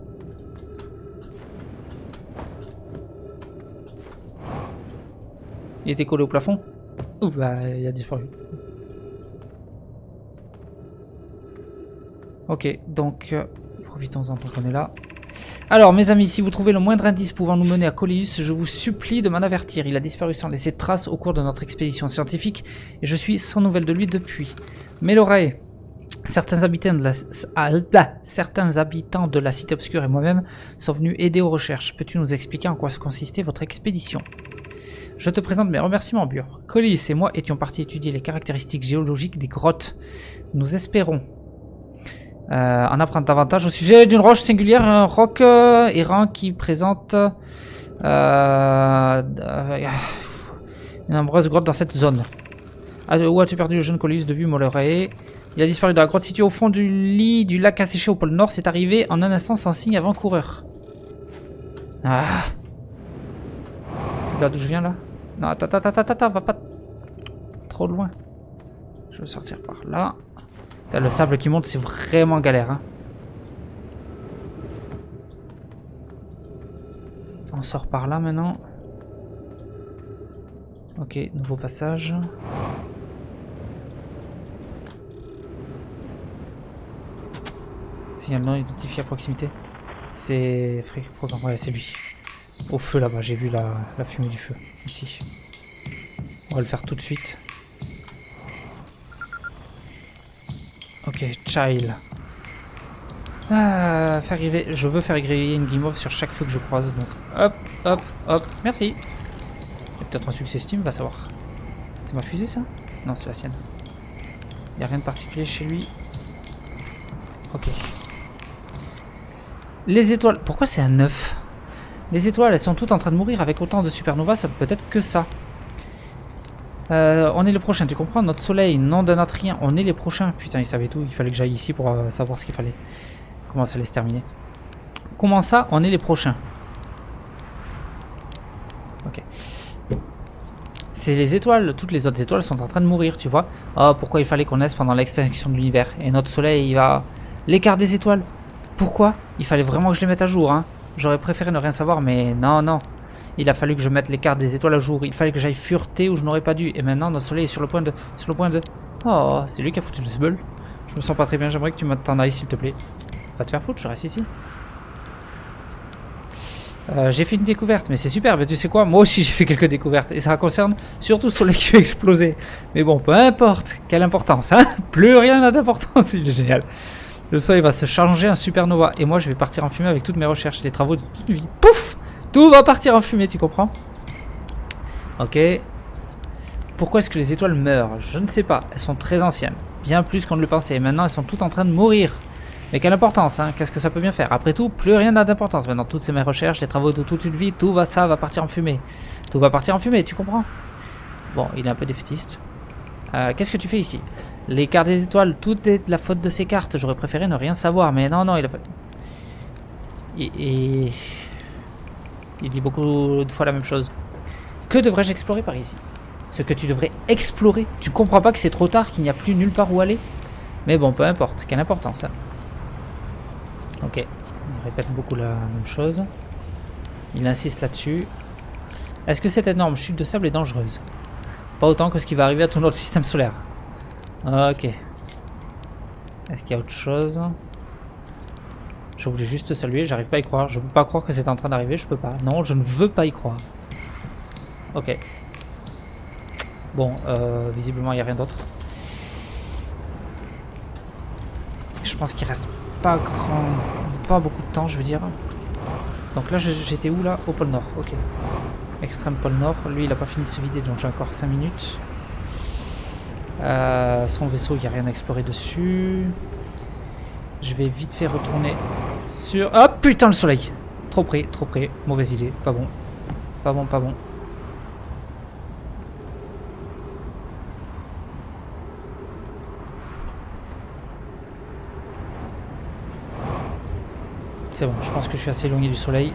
Il était collé au plafond? Ouh, bah, il a disparu. Ok, donc, profitons-en tant qu'on est là. Alors, mes amis, si vous trouvez le moindre indice pouvant nous mener à Coléus, je vous supplie de m'en avertir. Il a disparu sans laisser de traces au cours de notre expédition scientifique, et je suis sans nouvelles de lui depuis. Melorae, certains habitants de la Cité Obscure et moi-même sont venus aider aux recherches. Peux-tu nous expliquer en quoi consistait votre expédition? Je te présente mes remerciements, Bur. Coléus et moi étions partis étudier les caractéristiques géologiques des grottes. Nous espérons en apprendre davantage au sujet d'une roche singulière, un roc errant qui présente de nombreuses grottes dans cette zone. Où as-tu perdu le jeune Coléus de vue, Melorae? Il a disparu dans la grotte située au fond du lit du lac asséché au pôle Nord. C'est arrivé en un instant sans signe avant-coureur. Ah. C'est là d'où je viens, là? Non, attends, va pas trop loin. Je vais sortir par là. Le sable qui monte, c'est vraiment galère. Hein. On sort par là maintenant. Ok, nouveau passage. Signal non identifié à proximité. C'est... Ouais, c'est lui. Au feu là-bas, j'ai vu la fumée du feu. Ici. On va le faire tout de suite. Ok, child. Ah, faire griller. Je veux faire griller une guimauve sur chaque feu que je croise. Donc, hop, hop, hop. Merci. Il y a peut-être un succès Steam, va savoir. C'est ma fusée, ça? Non, c'est la sienne. Il n'y a rien de particulier chez lui. Ok. Les étoiles. Pourquoi c'est un 9? Les étoiles, elles sont toutes en train de mourir avec autant de supernovas, ça ne peut être que ça. On est les prochains, tu comprends? Notre soleil, nom d'un atrien, on est les prochains. Putain, il savait tout, il fallait que j'aille ici pour savoir ce qu'il fallait. Comment ça allait se terminer? Comment ça, on est les prochains? Ok. C'est les étoiles, toutes les autres étoiles sont en train de mourir, tu vois. Oh, pourquoi il fallait qu'on naisse pendant l'extinction de l'univers? Et notre soleil, il va... L'écart des étoiles. Pourquoi? Il fallait vraiment que je les mette à jour, hein. J'aurais préféré ne rien savoir, mais non, non. Il a fallu que je mette les cartes des étoiles à jour. Il fallait que j'aille fureter où je n'aurais pas dû. Et maintenant, notre soleil est sur le point de... Oh, c'est lui qui a foutu le sbeul. Je me sens pas très bien. J'aimerais que tu t'en ailles, s'il te plaît. Va te faire foutre, je reste ici. J'ai fait une découverte, mais c'est super. Mais tu sais quoi, moi aussi j'ai fait quelques découvertes. Et ça concerne surtout le soleil qui va exploser. Mais bon, peu importe. Quelle importance, hein. Plus rien n'a d'importance. C'est génial. Le soleil va se changer en supernova. Et moi, je vais partir en fumée avec toutes mes recherches. Les travaux de toute une vie. Pouf! Tout va partir en fumée, tu comprends? Ok. Pourquoi est-ce que les étoiles meurent? Je ne sais pas. Elles sont très anciennes. Bien plus qu'on ne le pensait. Et maintenant, elles sont toutes en train de mourir. Mais quelle importance, hein? Qu'est-ce que ça peut bien faire? Après tout, plus rien n'a d'importance. Maintenant, toutes ces mes recherches, les travaux de toute une vie, ça va partir en fumée. Tout va partir en fumée, tu comprends? Bon, il est un peu défaitiste. Qu'est-ce que tu fais ici? Les cartes des étoiles, tout est de la faute de ces cartes. J'aurais préféré ne rien savoir, mais non, il a pas... Il dit beaucoup de fois la même chose. Que devrais-je explorer par ici? Ce que tu devrais explorer. Tu comprends pas que c'est trop tard, qu'il n'y a plus nulle part où aller? Mais bon, peu importe. Quelle importance, hein. Ok, il répète beaucoup la même chose. Il insiste là-dessus. Est-ce que cette énorme chute de sable est dangereuse? Pas autant que ce qui va arriver à tout notre système solaire. Ok. Est-ce qu'il y a autre chose? Je voulais juste te saluer, j'arrive pas à y croire. Je peux pas croire que c'est en train d'arriver, je peux pas. Non, je ne veux pas y croire. Ok. Bon, visiblement il n'y a rien d'autre. Je pense qu'il reste pas beaucoup de temps, je veux dire. Donc là, j'étais où là? Au pôle Nord, ok. Extrême pôle Nord. Lui, il a pas fini de se vider, donc j'ai encore 5 minutes. Son vaisseau, il n'y a rien à explorer dessus. Je vais vite fait retourner sur... Oh putain, le soleil! Trop près, mauvaise idée, pas bon. Pas bon. C'est bon, je pense que je suis assez éloigné du soleil.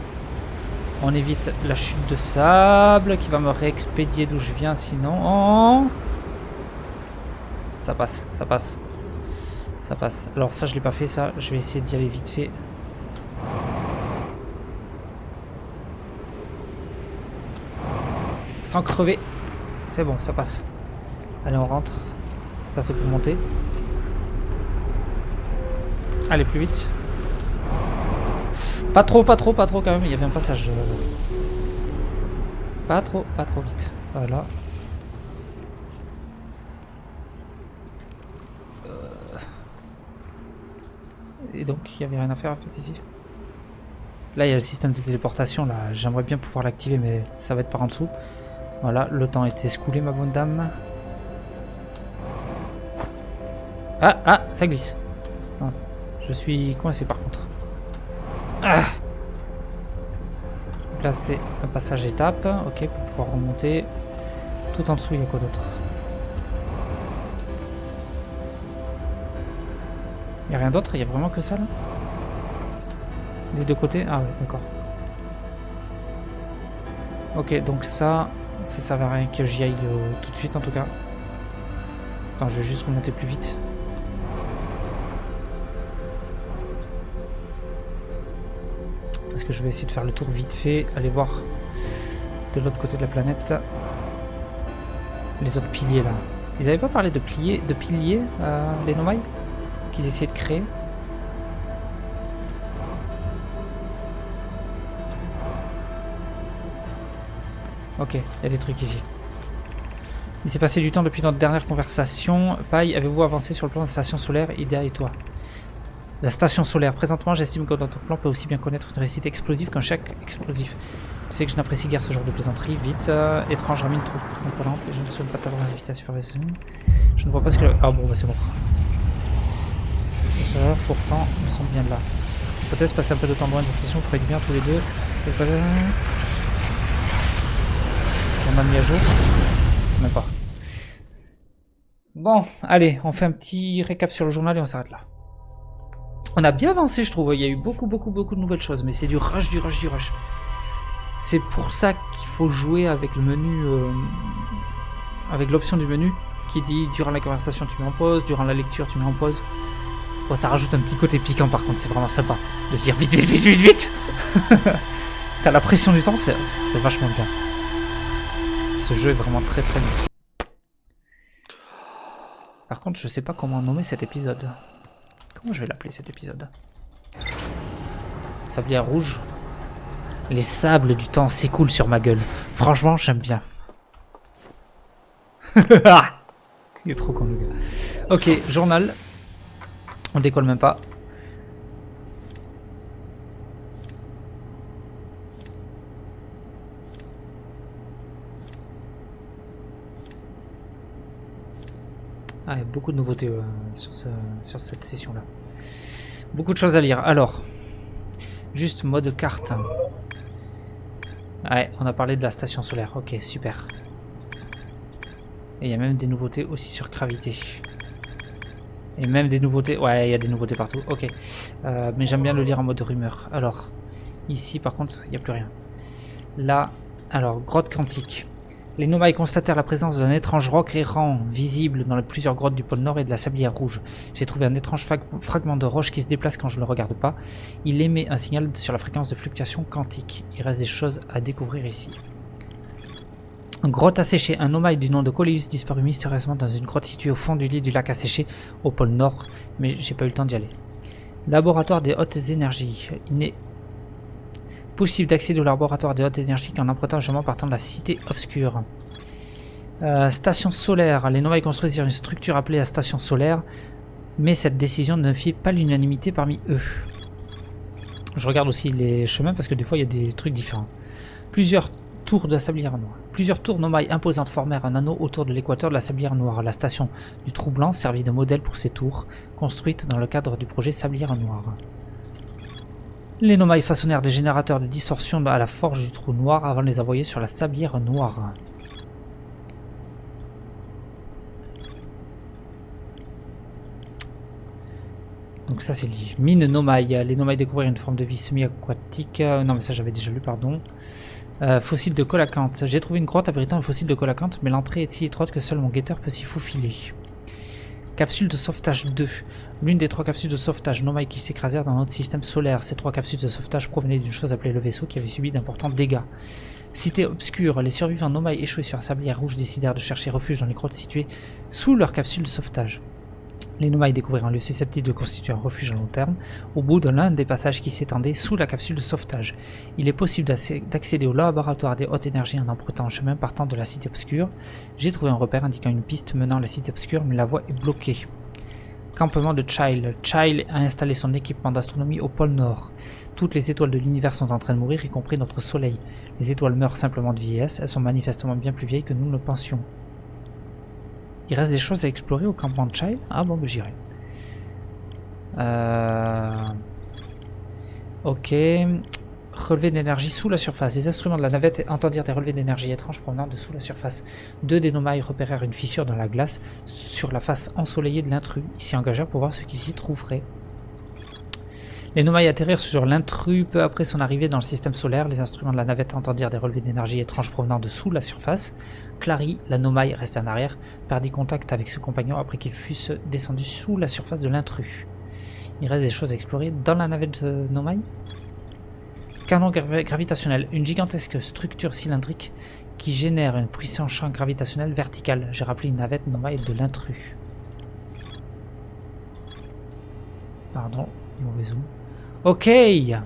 On évite la chute de sable qui va me réexpédier d'où je viens sinon. Oh, ça passe. Alors ça, je l'ai pas fait ça. Je vais essayer d'y aller vite fait. Sans crever. C'est bon, ça passe. Allez, on rentre. Ça, c'est pour monter. Allez, plus vite. Pas trop quand même, il y avait un passage. Pas trop vite. Voilà. Et donc, il n'y avait rien à faire en fait ici. Là, il y a le système de téléportation. Là, j'aimerais bien pouvoir l'activer, mais ça va être par en dessous. Voilà, le temps est écoulé, ma bonne dame. Ah, ça glisse. Non, je suis coincé par contre. Ah. Donc là c'est un passage étape, ok, pour pouvoir remonter. Tout en dessous il y a quoi d'autre? Il n'y a rien d'autre, il y a vraiment que ça là? Les deux côtés? Ah ouais, d'accord. Ok, donc ça sert à rien que j'y aille tout de suite en tout cas. Enfin, je vais juste remonter plus vite. Parce que je vais essayer de faire le tour vite fait, aller voir de l'autre côté de la planète les autres piliers là. Ils avaient pas parlé de piliers les Nomai qu'ils essayaient de créer? Ok, il y a des trucs ici. Il s'est passé du temps depuis notre dernière conversation. Paille, avez-vous avancé sur le plan de la station solaire Idea et toi? La station solaire. Présentement, j'estime que notre plan peut aussi bien connaître une réussite explosive qu'un chèque explosif. Je sais que je n'apprécie guère ce genre de plaisanterie. Vite, étrange Ramine trouve contrôlante et je ne souhaite pas t'avoir invité à supervision. Je ne vois pas ce que... Ah bon, bah c'est bon. C'est sûr, pourtant, nous sommes bien là. Peut-être passer un peu de temps loin de la station, vous ferez du bien tous les deux. On a mis à jour. Même pas. Bon, allez, on fait un petit récap sur le journal et on s'arrête là. On a bien avancé, je trouve. Il y a eu beaucoup de nouvelles choses, mais c'est du rush. C'est pour ça qu'il faut jouer avec le menu, avec l'option du menu qui dit durant la conversation tu mets en pause, durant la lecture tu mets en pause. Bon, ça rajoute un petit côté piquant par contre, c'est vraiment sympa de se dire vite. T'as la pression du temps, c'est vachement bien. Ce jeu est vraiment très très bien. Par contre, je sais pas comment nommer cet épisode. Comment je vais l'appeler cet épisode? Sablière rouge. Les sables du temps s'écoulent sur ma gueule. Franchement, j'aime bien. Il est trop con le gars. Ok, journal. On décolle même pas. Ah, il y a beaucoup de nouveautés sur cette session-là. Beaucoup de choses à lire. Alors, juste mode carte. Ouais, on a parlé de la station solaire. Ok, super. Et il y a même des nouveautés aussi sur gravité. Et même des nouveautés... Ouais, il y a des nouveautés partout. Ok. Mais j'aime bien le lire en mode rumeur. Alors, ici par contre, il n'y a plus rien. Là, alors, grotte quantique. Les Nomai constatèrent la présence d'un étrange roc errant visible dans plusieurs grottes du pôle Nord et de la sablière rouge. J'ai trouvé un étrange fragment de roche qui se déplace quand je ne le regarde pas. Il émet un signal sur la fréquence de fluctuation quantique. Il reste des choses à découvrir ici. Grotte asséchée. Un Nomai du nom de Coleus disparut mystérieusement dans une grotte située au fond du lit du lac asséché au pôle Nord, mais j'ai pas eu le temps d'y aller. Laboratoire des hautes énergies. Il n'est possible d'accéder au laboratoire des hautes énergies qu'en empruntant un chemin partant de la cité obscure. Station solaire. Les Nomai construisirent une structure appelée la station solaire, mais cette décision ne fit pas l'unanimité parmi eux. Je regarde aussi les chemins parce que des fois il y a des trucs différents. Plusieurs tours de la sablière noire. Plusieurs tours Nomai imposantes formèrent un anneau autour de l'équateur de la sablière noire. La station du trou blanc servit de modèle pour ces tours, construites dans le cadre du projet sablière noire. Les Nomai façonnèrent des générateurs de distorsion à la forge du trou noir avant de les envoyer sur la sablière noire. Donc ça c'est lié. Mine Nomai. Les Nomai découvrirent une forme de vie semi-aquatique. Non mais ça j'avais déjà lu, pardon. Fossile de colacanthe. J'ai trouvé une grotte abritant un fossile de colacanthe, mais l'entrée est si étroite que seul mon guetteur peut s'y faufiler. Capsule de sauvetage 2. L'une des 3 capsules de sauvetage Nomai qui s'écrasèrent dans notre système solaire. Ces 3 capsules de sauvetage provenaient d'une chose appelée le vaisseau qui avait subi d'importants dégâts. Cité obscure. Les survivants Nomai échoués sur la sablière rouge décidèrent de chercher refuge dans les grottes situées sous leur capsule de sauvetage. Les Nomai découvrirent un lieu susceptible de constituer un refuge à long terme, au bout de l'un des passages qui s'étendait sous la capsule de sauvetage. Il est possible d'accéder au laboratoire des hautes énergies en empruntant un chemin partant de la cité obscure. J'ai trouvé un repère indiquant une piste menant à la cité obscure, mais la voie est bloquée. Campement de Chile. Chile a installé son équipement d'astronomie au pôle Nord. Toutes les étoiles de l'univers sont en train de mourir, y compris notre soleil. Les étoiles meurent simplement de vieillesse, elles sont manifestement bien plus vieilles que nous ne le pensions. Il reste des choses à explorer au campement de Chile. Ah bon, bah, j'irai. Ok. Relevé d'énergie sous la surface. Les instruments de la navette entendirent des relevés d'énergie étranges provenant de sous la surface. 2 des Nomai repérèrent une fissure dans la glace sur la face ensoleillée de l'intrus. Ils s'y engagèrent pour voir ce qui s'y trouverait. Les Nomai atterrirent sur l'intrus peu après son arrivée dans le système solaire. Les instruments de la navette entendirent des relevés d'énergie étranges provenant de sous la surface. Clary, la Nomai, restait en arrière, perdit contact avec ses compagnons après qu'ils fussent descendus sous la surface de l'intrus. Il reste des choses à explorer dans la navette de Nomai. Canon gravitationnel, une gigantesque structure cylindrique qui génère un puissant champ gravitationnel vertical. J'ai rappelé une navette Nomai de l'intrus. Pardon, mauvais zoom. Ok. Il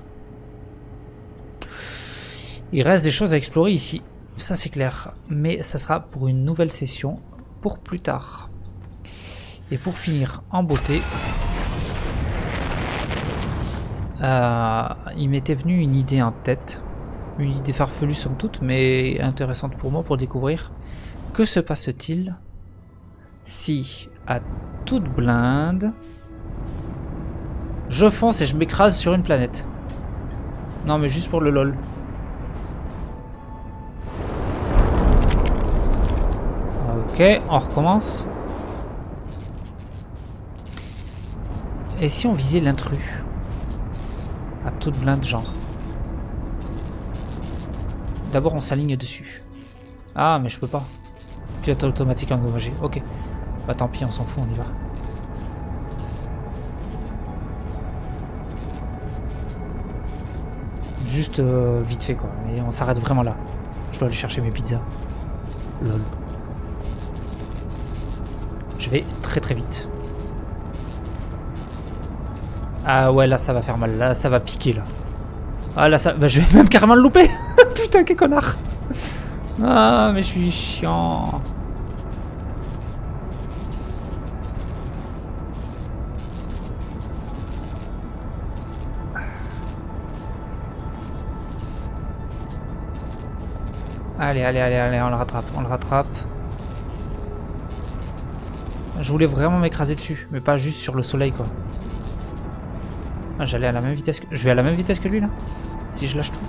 reste des choses à explorer ici. Ça c'est clair. Mais ça sera pour une nouvelle session. Pour plus tard. Et pour finir en beauté. Il m'était venu une idée en tête. Une idée farfelue somme toute. Mais intéressante pour moi pour découvrir. Que se passe-t-il si à toute blinde... je fonce et je m'écrase sur une planète. Non mais juste pour le lol. Ok, on recommence. Et si on visait l'intrus? À toute blinde genre. D'abord on s'aligne dessus. Ah mais je peux pas. Pilote automatique endommagé. Ok. Bah tant pis, on s'en fout, on y va. Juste vite fait quoi. Et on s'arrête vraiment là. Je dois aller chercher mes pizzas. Lol. Je vais très très vite. Ah ouais, là ça va faire mal. Là ça va piquer là. Ah là ça... Bah, je vais même carrément le louper. Putain, quel connard. Ah mais je suis chiant. Allez, allez, allez, allez, on le rattrape, on le rattrape. Je voulais vraiment m'écraser dessus, mais pas juste sur le soleil, quoi. Ah, j'allais à la même vitesse que... Je vais à la même vitesse que lui, là? Si je lâche tout.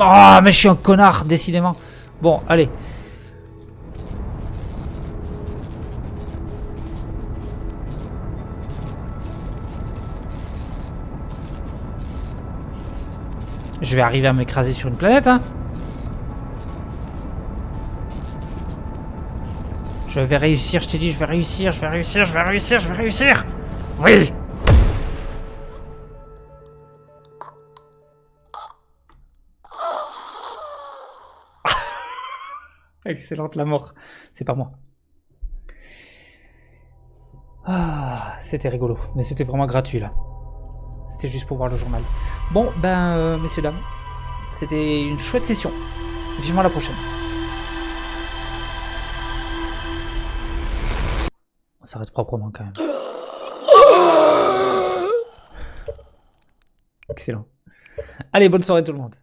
Oh, mais je suis un connard, décidément. Bon, allez. Je vais arriver à m'écraser sur une planète, hein. Je vais réussir, je t'ai dit, je vais réussir, je vais réussir, je vais réussir, je vais réussir. Oui. Excellente la mort. C'est pas moi. Ah, c'était rigolo. Mais c'était vraiment gratuit, là. C'était juste pour voir le journal. Bon, ben, messieurs, dames, c'était une chouette session. Vivement la prochaine. On s'arrête proprement, quand même. Excellent. Allez, bonne soirée tout le monde.